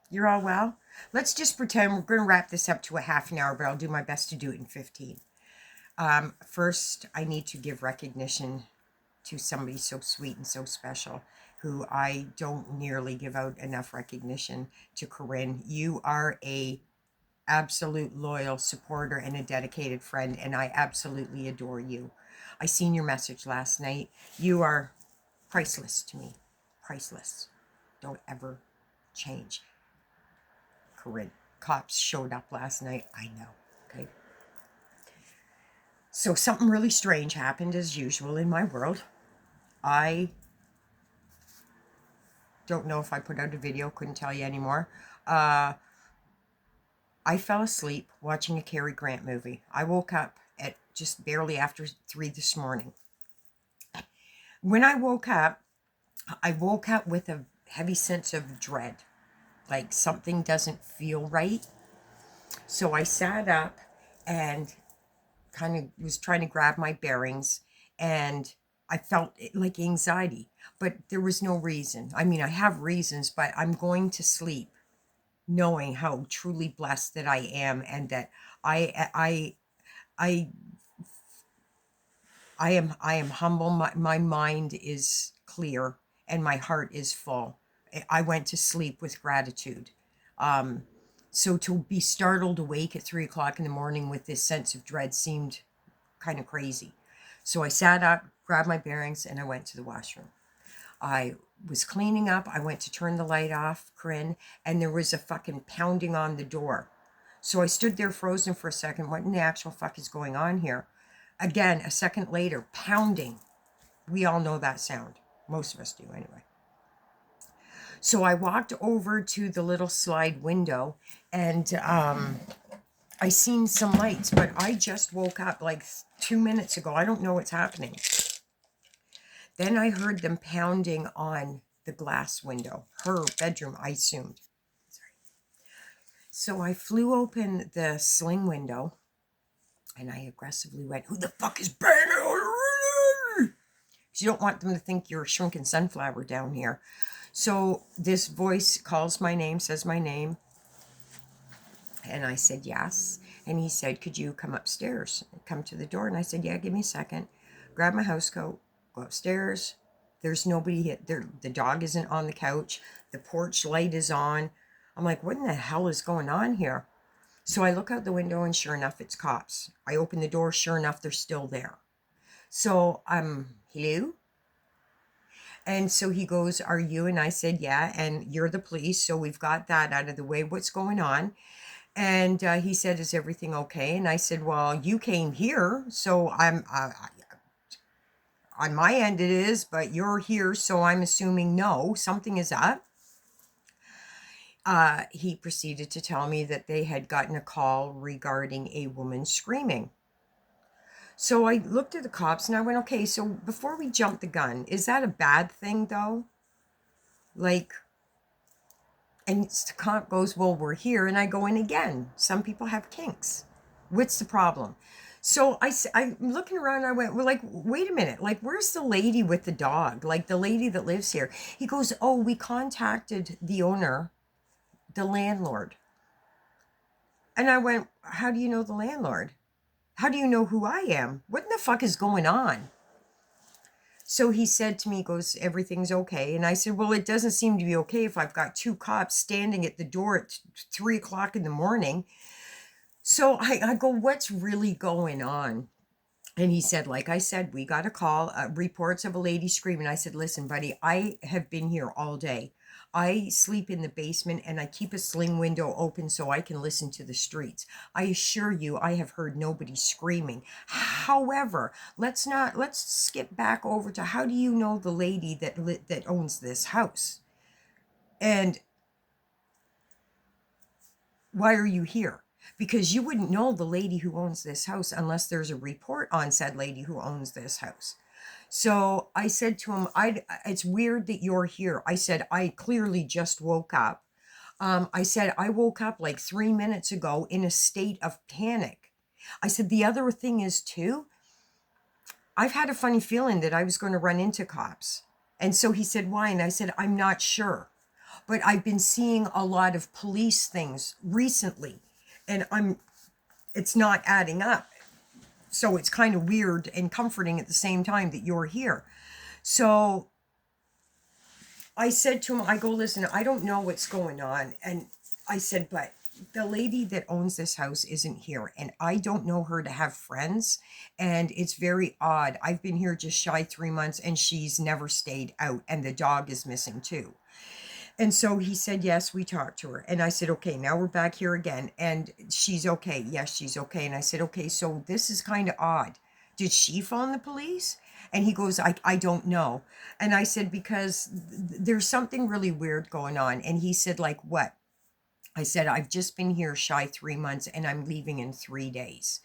You're all well? Let's just pretend we're going to wrap this up to a half an hour, but I'll do my best to do it in 15. First, I need to give recognition to somebody so sweet and so special who I don't nearly give out enough recognition to. Corinne, you are a absolute loyal supporter and a dedicated friend, and I absolutely adore you. I seen your message last night. You are priceless to me. Priceless. Don't ever change. Corinne, cops showed up last night. I know. Okay. So something really strange happened as usual in my world. I don't know if I put out a video, couldn't tell you anymore. I fell asleep watching a Cary Grant movie. I woke up at just barely after 3 this morning. When I woke up with a heavy sense of dread, like something doesn't feel right. So I sat up and kind of was trying to grab my bearings, and I felt like anxiety, but there was no reason. I mean, I have reasons, but I'm going to sleep knowing how truly blessed that I am, and that I I I am humble. My mind is clear and my heart is full. I went to sleep with gratitude. Um, so to be startled awake at 3 o'clock in the morning with this sense of dread seemed kind of crazy. So I sat up, grabbed my bearings, and I went to the washroom. I was cleaning up. I went to turn the light off, Corinne, and there was a fucking pounding on the door. So I stood there frozen for a second. What in the actual fuck is going on here? Again, a second later, pounding. We all know that sound. Most of us do anyway. So I walked over to the little slide window, and I seen some lights, but I just woke up like 2 minutes ago. I don't know what's happening. Then I heard them pounding on the glass window, her bedroom, I assumed. Sorry. So I flew open the sling window and I aggressively went, "Who the fuck is banging?" You don't want them to think you're a shrinking sunflower down here. So this voice calls my name, says my name. And I said, yes. And he said, could you come upstairs, come to the door? And I said, yeah, give me a second. Grab my house coat, go upstairs. There's nobody there. The dog isn't on the couch. The porch light is on. I'm like, what in the hell is going on here? So I look out the window and sure enough, it's cops. I open the door. Sure enough, they're still there. So I'm, hello? And so he goes, are you? And I said, yeah. And you're the police. So we've got that out of the way. What's going on? And he said, is everything okay? And I said, well, you came here. So I'm, on my end it is, but you're here. So I'm assuming no, something is up. He proceeded to tell me that they had gotten a call regarding a woman screaming. So I looked at the cops and I went, okay, so before we jump the gun, is that a bad thing though? Like, and the cop goes, well, we're here. And I go, in again, some people have kinks. What's the problem? So I'm looking around and I went, well, like, wait a minute. Like, where's the lady with the dog? Like, the lady that lives here. He goes, oh, we contacted the owner, the landlord. And I went, how do you know the landlord? How do you know who I am? What in the fuck is going on? So he said to me, he goes, everything's okay. And I said, well, it doesn't seem to be okay if I've got two cops standing at the door at 3 o'clock in the morning. So I go, what's really going on? And he said, like I said, we got a call, reports of a lady screaming. I said, listen, buddy, I have been here all day. I sleep in the basement and I keep a sling window open so I can listen to the streets. I assure you, I have heard nobody screaming. However, let's skip back over to, how do you know the lady that owns this house? And why are you here? Because you wouldn't know the lady who owns this house unless there's a report on said lady who owns this house. So I said to him, it's weird that you're here. I said, I clearly just woke up. I said, I woke up like 3 minutes ago in a state of panic. I said, the other thing is too, I've had a funny feeling that I was going to run into cops. And so he said, why? And I said, I'm not sure. but I've been seeing a lot of police things recently, and it's not adding up. So it's kind of weird and comforting at the same time that you're here. So I said to him, I go, listen, I don't know what's going on. And I said, but the lady that owns this house isn't here, and I don't know her to have friends. And it's very odd. I've been here just shy 3 months, and she's never stayed out, and the dog is missing too. And so he said, yes, we talked to her. And I said, okay, now we're back here again. And she's okay. Yes, she's okay. And I said, okay, so this is kind of odd. Did she phone the police? And he goes, I don't know. And I said, because there's something really weird going on. And he said, like, what? I said, I've just been here shy 3 months, and I'm leaving in 3 days.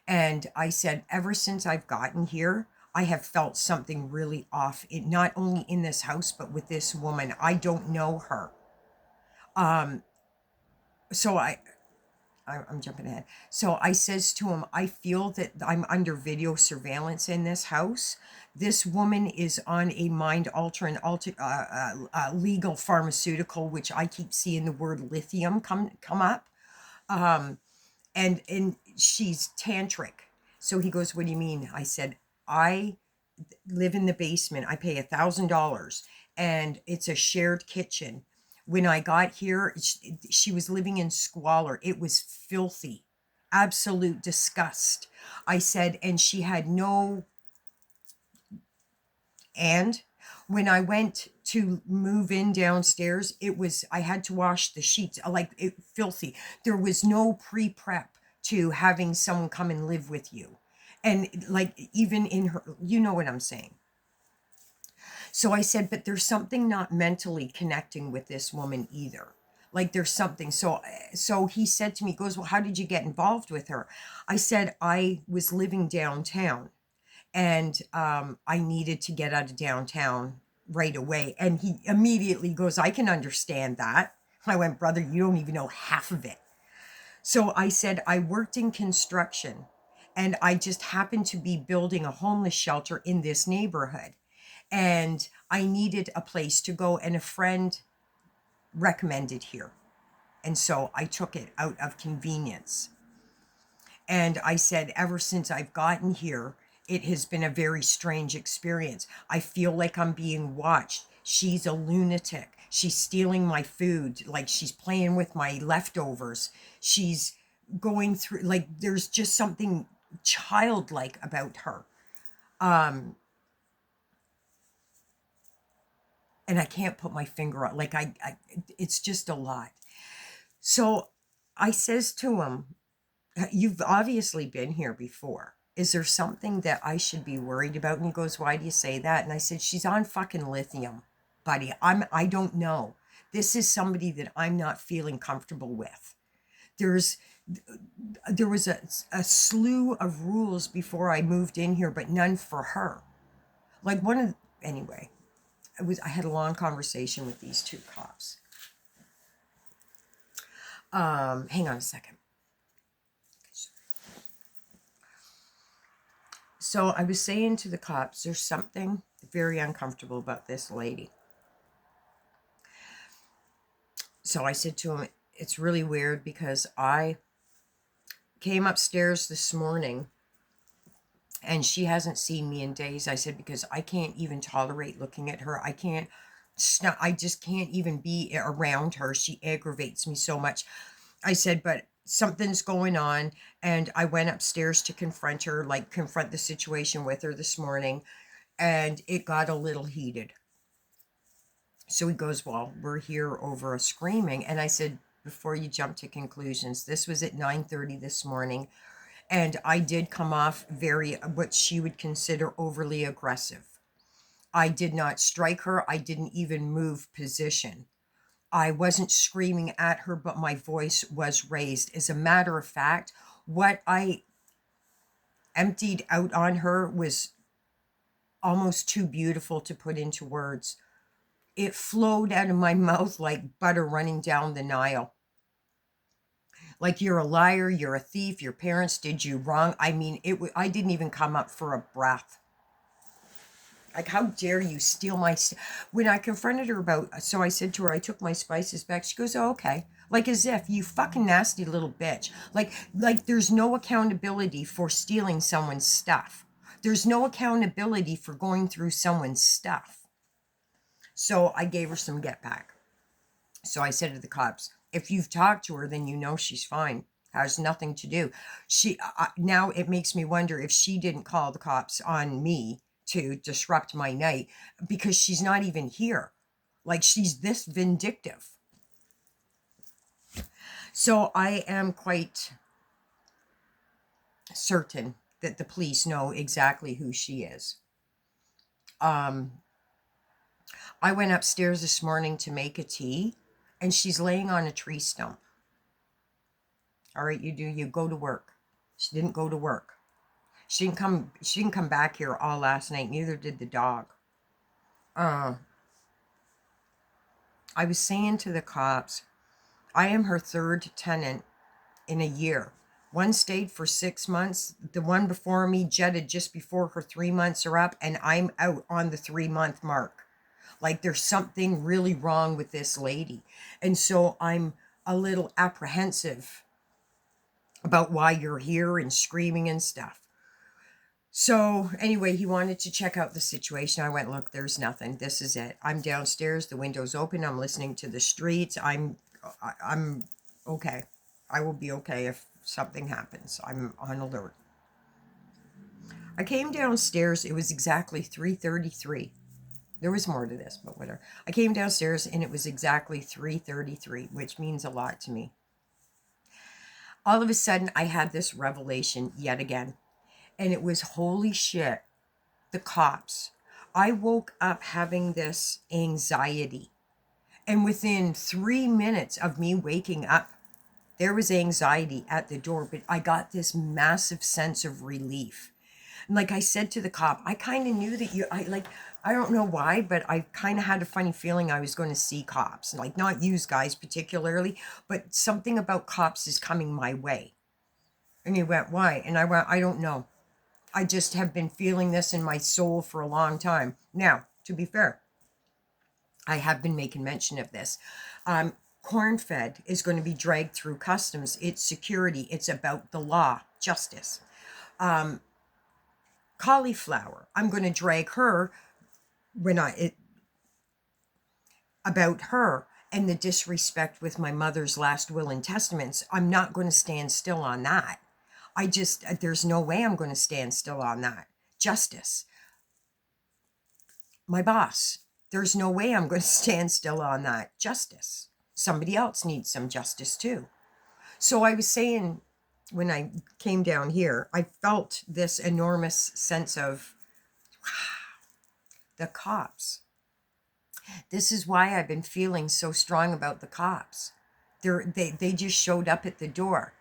And I said, ever since I've gotten here, I have felt something really off. It not only in this house, but with this woman. I don't know her. Um, so I'm jumping ahead. So I says to him, I feel that I'm under video surveillance in this house. This woman is on a mind altering, legal pharmaceutical, which I keep seeing the word lithium come up. Um, and she's tantric. So he goes, what do you mean? I said, I live in the basement. I pay $1,000, and it's a shared kitchen. When I got here, she was living in squalor. It was filthy, absolute disgust. I said, and she had no, and when I went to move in downstairs, I had to wash the sheets, like it filthy. There was no pre-prep to having someone come and live with you. And like, even in her, you know what I'm saying. So I said, but there's something not mentally connecting with this woman either. Like there's something. So he said to me, he goes, well, how did you get involved with her? I said, I was living downtown, and I needed to get out of downtown right away. And he immediately goes, I can understand that. I went, brother, you don't even know half of it. So I said, I worked in construction, and I just happened to be building a homeless shelter in this neighborhood. And I needed a place to go, and a friend recommended here. And so I took it out of convenience. And I said, ever since I've gotten here, it has been a very strange experience. I feel like I'm being watched. She's a lunatic. She's stealing my food. Like she's playing with my leftovers. She's going through, like, there's just something childlike about her. And I can't put my finger on, like, it's just a lot. So I says to him, you've obviously been here before. Is there something that I should be worried about? And he goes, why do you say that? And I said, she's on fucking lithium, buddy. I don't know. This is somebody that I'm not feeling comfortable with. There was a slew of rules before I moved in here, but none for her. Like anyway, I had a long conversation with these two cops. Hang on a second. So I was saying to the cops, there's something very uncomfortable about this lady. So I said to him, it's really weird because I came upstairs this morning and she hasn't seen me in days. I said, because I can't even tolerate looking at her. I just can't even be around her. She aggravates me so much. I said, but something's going on. And I went upstairs to confront her, like confront the situation with her this morning. And it got a little heated. So he goes, well, we're here over a screaming. And I said, before you jump to conclusions, this was at 9:30 this morning. And I did come off what she would consider overly aggressive. I did not strike her. I didn't even move position. I wasn't screaming at her, but my voice was raised. As a matter of fact, what I emptied out on her was almost too beautiful to put into words. It flowed out of my mouth like butter running down the Nile. Like, you're a liar, you're a thief, your parents did you wrong. I mean, I didn't even come up for a breath. Like, how dare you steal my when I confronted her about, so I said to her, I took my spices back. She goes, oh, okay. Like, as if, you fucking nasty little bitch. Like there's no accountability for stealing someone's stuff. There's no accountability for going through someone's stuff. So I gave her some get back. So I said to the cops, if you've talked to her, then you know she's fine. Has nothing to do. Now it makes me wonder if she didn't call the cops on me to disrupt my night, because she's not even here. Like, she's this vindictive. So I am quite certain that the police know exactly who she is. I went upstairs this morning to make a tea, and she's laying on a tree stump. All right, you go to work. She didn't go to work. She didn't come back here all last night, neither did the dog. I was saying to the cops, I am her third tenant in a year. One stayed for 6 months. The one before me jetted just before her 3 months are up, and I'm out on the 3-month mark. Like, there's something really wrong with this lady. And so I'm a little apprehensive about why you're here and screaming and stuff. So anyway, he wanted to check out the situation. I went, look, there's nothing. This is it. I'm downstairs. The window's open. I'm listening to the streets. I'm okay. I will be okay if something happens. I'm on alert. I came downstairs. It was exactly 3:33. There was more to this, but whatever. I came downstairs and it was exactly 3:33, which means a lot to me. All of a sudden, I had this revelation yet again. And it was, holy shit, the cops. I woke up having this anxiety. And within 3 minutes of me waking up, there was anxiety at the door, but I got this massive sense of relief. And like I said to the cop, I kind of knew that I don't know why, but I kind of had a funny feeling I was going to see cops. Like, not you guys particularly, but something about cops is coming my way. And he went, why? And I went, I don't know. I just have been feeling this in my soul for a long time. Now, to be fair, I have been making mention of this. Corn-fed is going to be dragged through customs. It's security. It's about the law, justice. Cauliflower, I'm going to drag her about her and the disrespect with my mother's last will and testaments. I'm not going to stand still on that. There's no way I'm going to stand still on that. Justice. My boss, there's no way I'm going to stand still on that. Justice. Somebody else needs some justice too. So I was saying, when I came down here, I felt this enormous sense of, wow, the cops. This is why I've been feeling so strong about the cops. They just showed up at the door.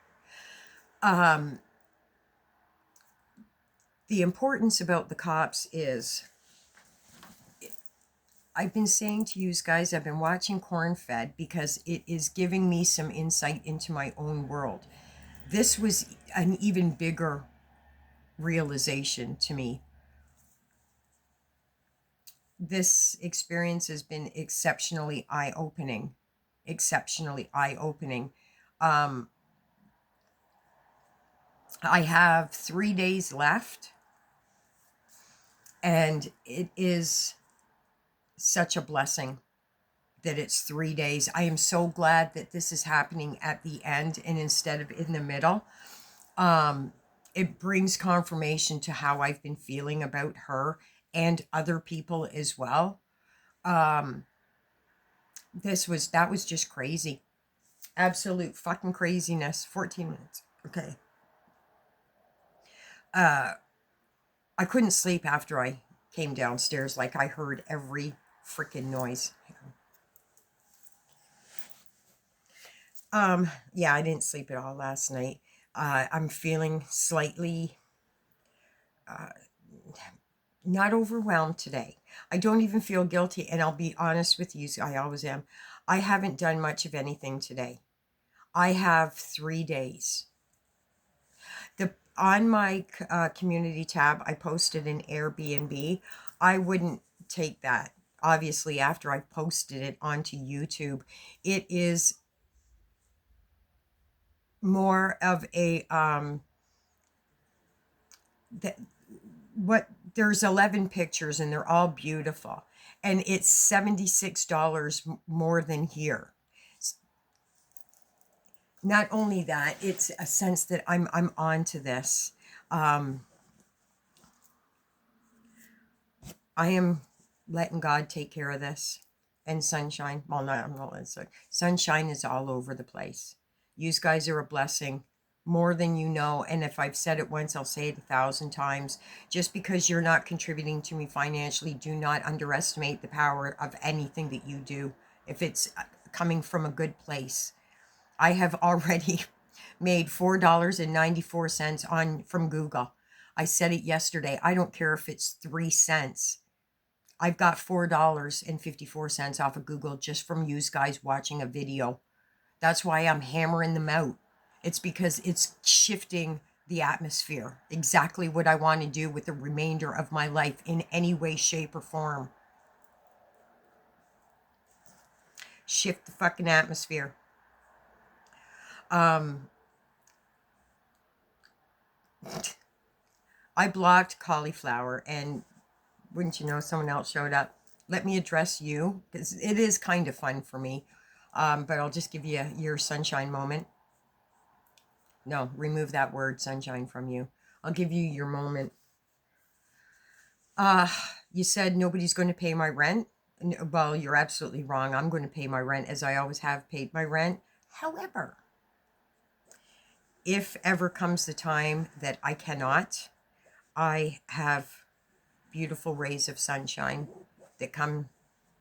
The importance about the cops is, I've been saying to you guys, I've been watching Corn-Fed because it is giving me some insight into my own world. This was an even bigger realization to me. This experience has been exceptionally eye-opening. Exceptionally eye-opening. I have 3 days left, and it is such a blessing that it's 3 days. I am so glad that this is happening at the end and instead of in the middle. It brings confirmation to how I've been feeling about her and other people as well. That was just crazy. Absolute fucking craziness. 14 minutes. Okay. I couldn't sleep after I came downstairs. Like, I heard every freaking noise. Yeah, I didn't sleep at all last night. I'm feeling slightly not overwhelmed today. I don't even feel guilty, and I'll be honest with you, I always am. I haven't done much of anything today. I have 3 days. On my community tab, I posted an Airbnb. I wouldn't take that. Obviously, after I posted it onto YouTube, it is more of a that what there's 11 pictures and they're all beautiful, and it's $76 more than here. Not only that, it's a sense that I'm onto this. um I am letting God take care of this. And sunshine, well, not, I'm not letting sunshine is all over the place. You guys are a blessing, more than you know. And if I've said it once, I'll say it 1,000 times. Just because you're not contributing to me financially, do not underestimate the power of anything that you do, if it's coming from a good place. I have already made $4.94 on from Google. I said it yesterday. I don't care if it's 3 cents. I've got $4.54 off of Google just from you guys watching a video. That's why I'm hammering them out. It's because it's shifting the atmosphere. Exactly what I want to do with the remainder of my life in any way, shape, or form. Shift the fucking atmosphere. I blocked cauliflower, and wouldn't you know, someone else showed up. Let me address you, because it is kind of fun for me. But I'll just give you your sunshine moment. No, remove that word sunshine from you. I'll give you your moment. You said nobody's going to pay my rent. Well, you're absolutely wrong. I'm going to pay my rent, as I always have paid my rent. However, if ever comes the time that I cannot, I have beautiful rays of sunshine that come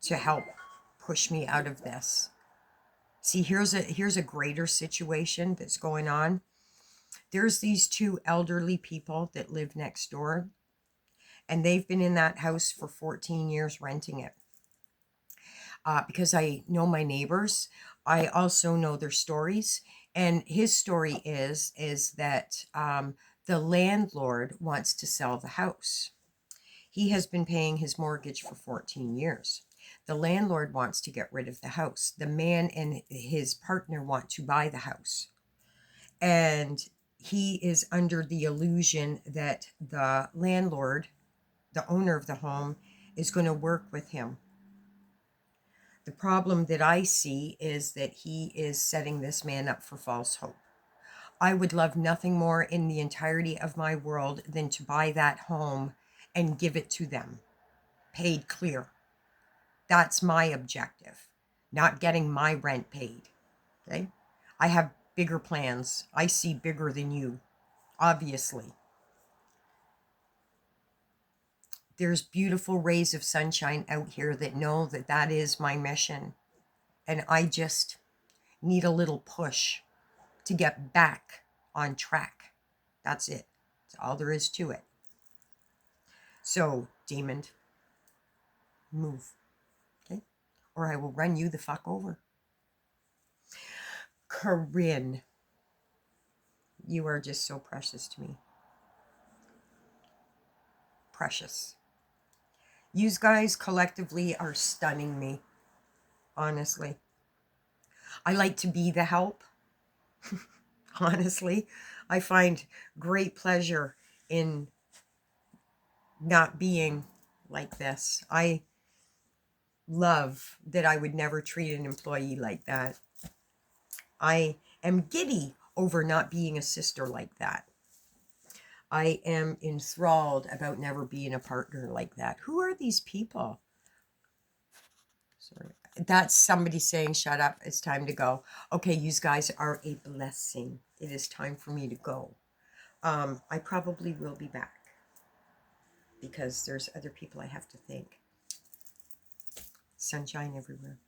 to help push me out of this. See, here's a greater situation that's going on. There's these two elderly people that live next door, and they've been in that house for 14 years renting it. Because I know my neighbors, I also know their stories. And his story is that the landlord wants to sell the house. He has been paying his mortgage for 14 years. The landlord wants to get rid of the house. The man and his partner want to buy the house. And he is under the illusion that the landlord, the owner of the home, is going to work with him. The problem that I see is that he is setting this man up for false hope. I would love nothing more in the entirety of my world than to buy that home and give it to them, paid clear. That's my objective, not getting my rent paid. Okay? I have bigger plans. I see bigger than you, obviously. There's beautiful rays of sunshine out here that know that that is my mission. And I just need a little push to get back on track. That's it. That's all there is to it. So, demon, move. Okay? Or I will run you the fuck over. Corinne, you are just so precious to me. Precious. You guys collectively are stunning me. Honestly. I like to be the help. Honestly. I find great pleasure in not being like this. I love that I would never treat an employee like that. I am giddy over not being a sister like that. I am enthralled about never being a partner like that. Who are these people? Sorry. That's somebody saying, shut up, it's time to go. Okay, you guys are a blessing. It is time for me to go. I probably will be back because there's other people I have to thank. Sunshine everywhere.